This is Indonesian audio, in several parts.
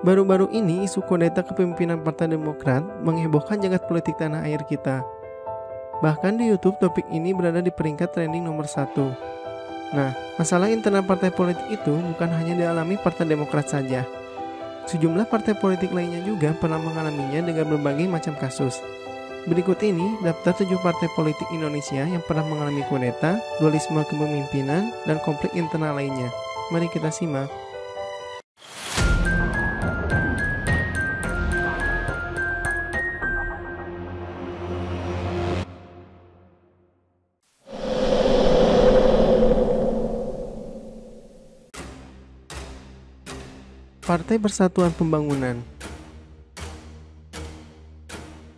Baru-baru ini isu kudeta kepemimpinan Partai Demokrat menghebohkan jagat politik tanah air kita. Bahkan di YouTube topik ini berada di peringkat trending nomor 1. Nah, masalah internal partai politik itu bukan hanya dialami Partai Demokrat saja. Sejumlah partai politik lainnya juga pernah mengalaminya dengan berbagai macam kasus. Berikut ini daftar 7 partai politik Indonesia yang pernah mengalami kudeta, dualisme kepemimpinan, dan konflik internal lainnya. Mari kita simak. Partai Persatuan Pembangunan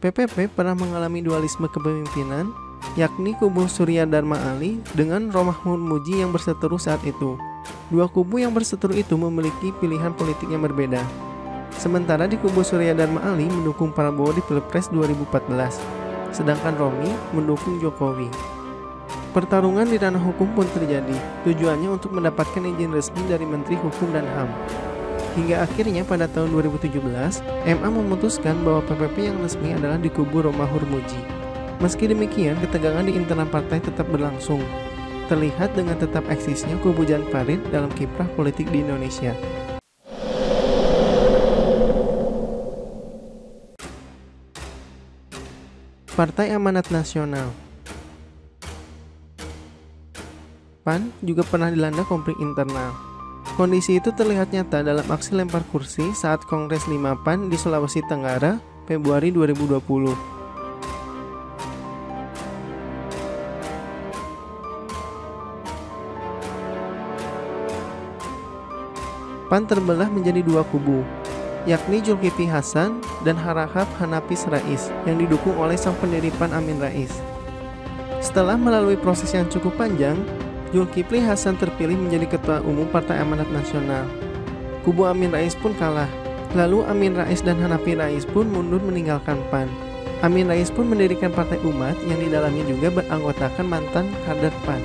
PPP pernah mengalami dualisme kepemimpinan, yakni kubu Surya Dharma Ali dengan Romahur Muji yang berseteru saat itu. Dua kubu yang berseteru itu memiliki pilihan politik yang berbeda. Sementara di kubu Surya Dharma Ali mendukung Prabowo di Pilpres 2014, sedangkan Romi mendukung Jokowi. Pertarungan di ranah hukum pun terjadi, tujuannya untuk mendapatkan izin resmi dari Menteri Hukum dan HAM. Hingga akhirnya pada tahun 2017, MA memutuskan bahwa PPP yang resmi adalah di kubu Romahur Muji. Meski demikian, ketegangan di internal partai tetap berlangsung. Terlihat dengan tetap eksisnya kubu Jan Farid dalam kiprah politik di Indonesia. Partai Amanat Nasional PAN juga pernah dilanda konflik internal. Kondisi itu terlihat nyata dalam aksi lempar kursi saat Kongres 5 PAN di Sulawesi Tenggara, Februari 2020. PAN terbelah menjadi dua kubu, yakni Zulkifli Hasan dan Harahap Hanafis Rais yang didukung oleh sang pendiri PAN Amin Rais. Setelah melalui proses yang cukup panjang, Zulkifli Hasan terpilih menjadi Ketua Umum Partai Amanat Nasional. Kubu Amin Rais pun kalah. Lalu Amin Rais dan Hanafi Rais pun mundur meninggalkan PAN. Amin Rais pun mendirikan Partai Umat yang di dalamnya juga beranggotakan mantan kader PAN.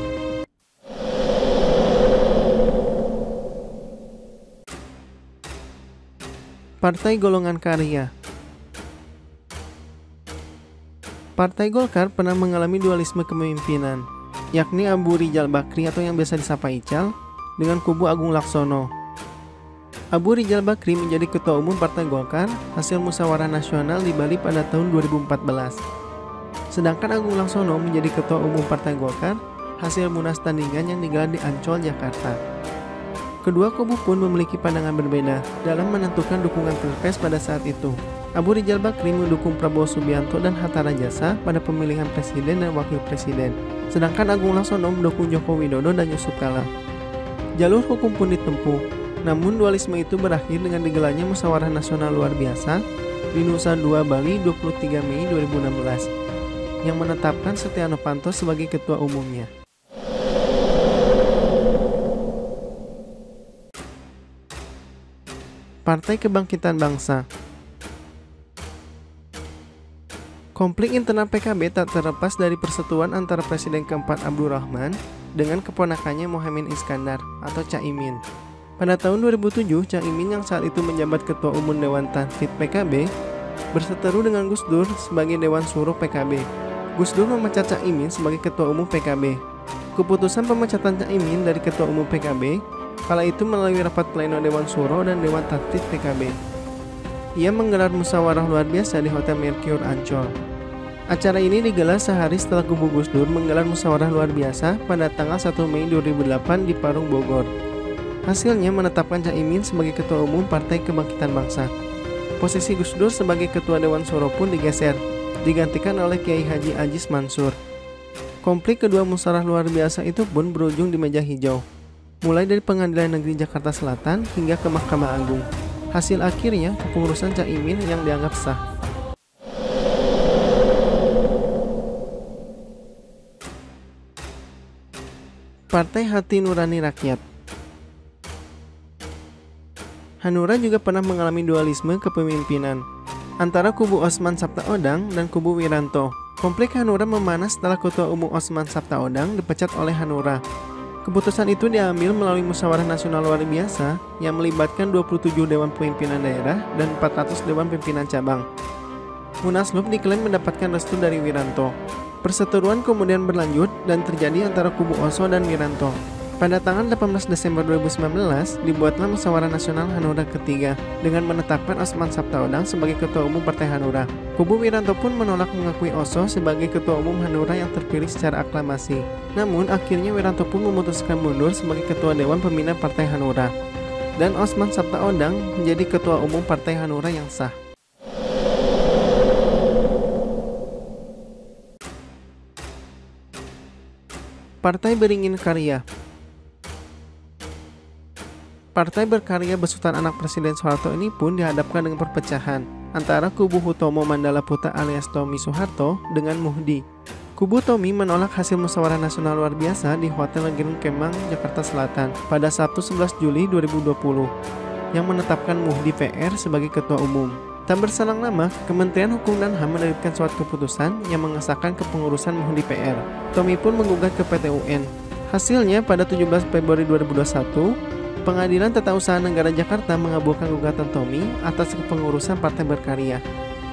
Partai Golongan Karya. Partai Golkar pernah mengalami dualisme kepemimpinan, yakni Abu Rizal Bakri atau yang biasa disapa Ical dengan kubu Agung Laksono. Abu Rizal Bakri menjadi Ketua Umum Partai Golkar hasil musyawarah nasional di Bali pada tahun 2014. Sedangkan Agung Laksono menjadi Ketua Umum Partai Golkar hasil munas tandingan yang digelar di Ancol, Jakarta. Kedua kubu pun memiliki pandangan berbeda dalam menentukan dukungan Pilpres pada saat itu. Abu Rizal Bakri mendukung Prabowo Subianto dan Hatta Rajasa pada pemilihan presiden dan wakil presiden. Sedangkan Agung Laksono mendukung Joko Widodo dan Yusuf Kala. Jalur hukum pun ditempuh, namun dualisme itu berakhir dengan digelarnya musyawarah nasional luar biasa di Nusa Dua Bali 23 Mei 2016 yang menetapkan Setia Novanto sebagai ketua umumnya. Partai Kebangkitan Bangsa. Konflik internal PKB tak terlepas dari persetujuan antara Presiden keempat Abdurrahman dengan keponakannya Mohaimin Iskandar atau Caimin. Pada tahun 2007, Caimin yang saat itu menjabat Ketua Umum Dewan Tanfidz PKB berseteru dengan Gus Dur sebagai Dewan Suruh PKB. Gus Dur memecat Caimin sebagai Ketua Umum PKB. Keputusan pemecatan Caimin dari Ketua Umum PKB kala itu melalui rapat pleno Dewan Suruh dan Dewan Tanfidz PKB. Ia menggelar musyawarah luar biasa di Hotel Mercure Ancol. Acara ini digelar sehari setelah kubu Gus Dur menggelar musyawarah luar biasa pada tanggal 1 Mei 2008 di Parung, Bogor. Hasilnya menetapkan Caimin sebagai Ketua Umum Partai Kebangkitan Bangsa. Posisi Gus Dur sebagai Ketua Dewan Suruh pun digeser, digantikan oleh Kiai Haji Ajis Mansur. Konflik kedua musyawarah luar biasa itu pun berujung di meja hijau, mulai dari Pengadilan Negeri Jakarta Selatan hingga ke Mahkamah Agung. Hasil akhirnya kepengurusan Caimin yang dianggap sah. Partai Hati Nurani Rakyat. Hanura juga pernah mengalami dualisme kepemimpinan antara kubu Osman Sabtaodang dan kubu Wiranto. Konflik Hanura memanas setelah Ketua Umum Osman Sabtaodang dipecat oleh Hanura. Keputusan itu diambil melalui musyawarah nasional luar biasa yang melibatkan 27 Dewan Pemimpinan Daerah dan 400 Dewan Pimpinan Cabang. Munaslup diklaim mendapatkan restu dari Wiranto. Perseteruan kemudian berlanjut dan terjadi antara kubu Oso dan Wiranto. Pada tanggal 18 Desember 2019, dibuatlah Musyawarah Nasional Hanura ketiga dengan menetapkan Osman Sabtaodang sebagai Ketua Umum Partai Hanura. Kubu Wiranto pun menolak mengakui Oso sebagai Ketua Umum Hanura yang terpilih secara aklamasi. Namun, akhirnya Wiranto pun memutuskan mundur sebagai Ketua Dewan Pembina Partai Hanura. Dan Osman Sabtaodang menjadi Ketua Umum Partai Hanura yang sah. Partai Beringin Karya. Partai Berkarya besutan anak Presiden Soeharto ini pun dihadapkan dengan perpecahan antara kubu Hutomo Mandala Putra alias Tommy Soeharto dengan Muhdi. Kubu Tommy menolak hasil musyawarah nasional luar biasa di Hotel Gerung Kemang, Jakarta Selatan pada Sabtu 11 Juli 2020 yang menetapkan Muhdi PR sebagai Ketua Umum. Tak berselang lama, Kementerian Hukum dan HAM menerbitkan suatu keputusan yang mengesahkan kepengurusan Muhdi PR. Tommy pun menggugat ke PT UN. Hasilnya pada 17 Februari 2021, Pengadilan Tata Usaha Negara Jakarta mengabulkan gugatan Tommy atas kepengurusan Partai Berkarya.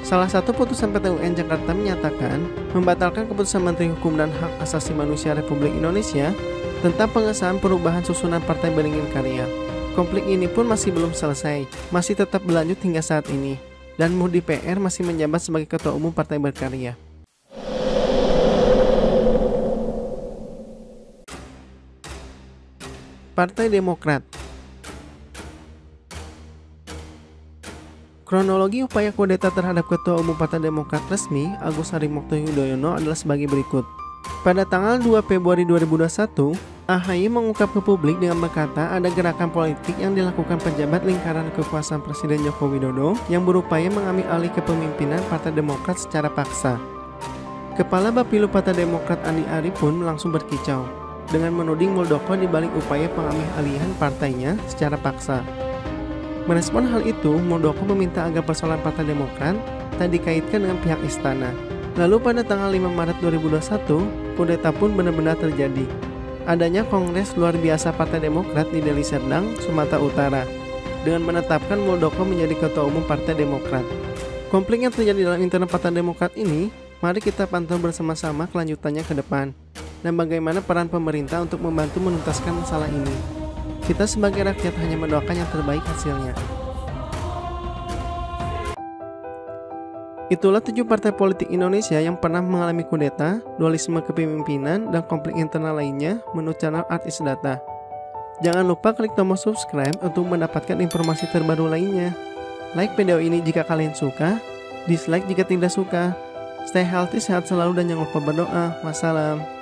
Salah satu putusan PT UN Jakarta menyatakan membatalkan keputusan Menteri Hukum dan Hak Asasi Manusia Republik Indonesia tentang pengesahan perubahan susunan Partai Beringin Karya. Konflik ini pun masih belum selesai, masih tetap berlanjut hingga saat ini, dan Muhdi PR masih menjabat sebagai Ketua Umum Partai Berkarya. Partai Demokrat. Kronologi upaya kudeta terhadap Ketua Umum Partai Demokrat resmi, Agus Harimurti Yudhoyono adalah sebagai berikut. Pada tanggal 2 Februari 2021, AHY mengungkap ke publik dengan berkata ada gerakan politik yang dilakukan pejabat lingkaran kekuasaan Presiden Joko Widodo yang berupaya mengambil alih kepemimpinan Partai Demokrat secara paksa. Kepala Bapilu Partai Demokrat Andi Arief pun langsung berkicau dengan menuding Muldoko dibalik upaya pengambil-alihan partainya secara paksa. Merespon hal itu, Muldoko meminta agar persoalan Partai Demokrat tak dikaitkan dengan pihak istana. Lalu pada tanggal 5 Maret 2021, kudeta pun benar-benar terjadi. Adanya Kongres Luar Biasa Partai Demokrat di Deli Serdang, Sumatera Utara, dengan menetapkan Muldoko menjadi Ketua Umum Partai Demokrat. Konflik yang terjadi dalam internal Partai Demokrat ini, mari kita pantau bersama-sama kelanjutannya ke depan, dan bagaimana peran pemerintah untuk membantu menuntaskan masalah ini. Kita sebagai rakyat hanya mendoakan yang terbaik hasilnya. Itulah 7 partai politik Indonesia yang pernah mengalami kudeta, dualisme kepemimpinan, dan konflik internal lainnya menurut channel Art is Data. Jangan lupa klik tombol subscribe untuk mendapatkan informasi terbaru lainnya. Like video ini jika kalian suka, dislike jika tidak suka. Stay healthy, sehat selalu, dan jangan lupa berdoa. Wassalam.